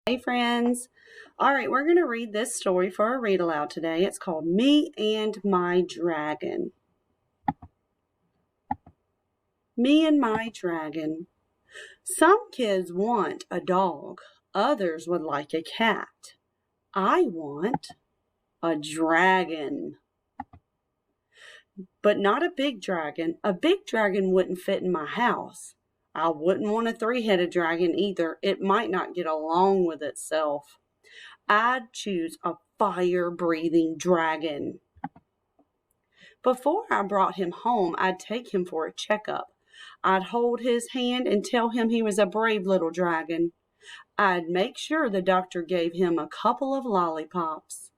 Hey friends. All right, we're going to read this story for a read aloud today. It's called Me and My Dragon. Me and My Dragon. Some kids want a dog. Others would like a cat. I want a dragon. But not a big dragon. A big dragon wouldn't fit in my house. I wouldn't want a three-headed dragon either. It might not get along with itself. I'd choose a fire-breathing dragon. Before I brought him home, I'd take him for a checkup. I'd hold his hand and tell him he was a brave little dragon. I'd make sure the doctor gave him a couple of lollipops.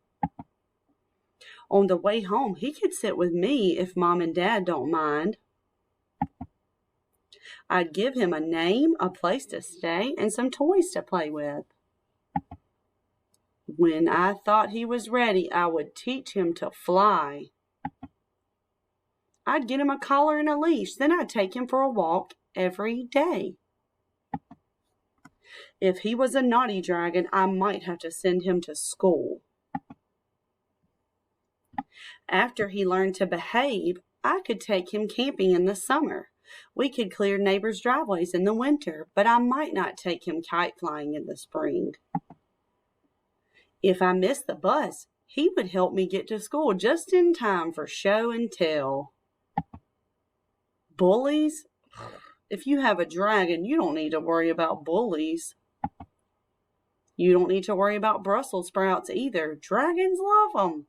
On the way home, he could sit with me if Mom and Dad don't mind. I'd give him a name, a place to stay, and some toys to play with. When I thought he was ready, I would teach him to fly. I'd get him a collar and a leash, then I'd take him for a walk every day. If he was a naughty dragon, I might have to send him to school. After he learned to behave, I could take him camping in the summer. We could clear neighbors' driveways in the winter, but I might not take him kite flying in the spring. If I missed the bus, he would help me get to school just in time for show and tell. Bullies? If you have a dragon, you don't need to worry about bullies. You don't need to worry about Brussels sprouts either. Dragons love them.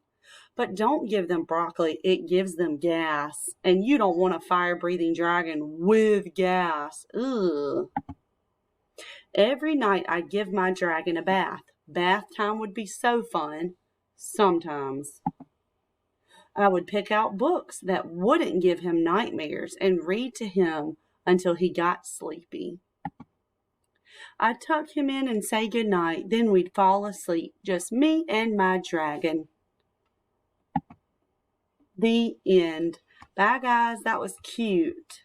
But don't give them broccoli. It gives them gas. And you don't want a fire-breathing dragon with gas. Ugh. Every night I'd give my dragon a bath. Bath time would be so fun. Sometimes. I would pick out books that wouldn't give him nightmares and read to him until he got sleepy. I'd tuck him in and say goodnight, then we'd fall asleep, just me and my dragon. The end. Bye guys, that was cute.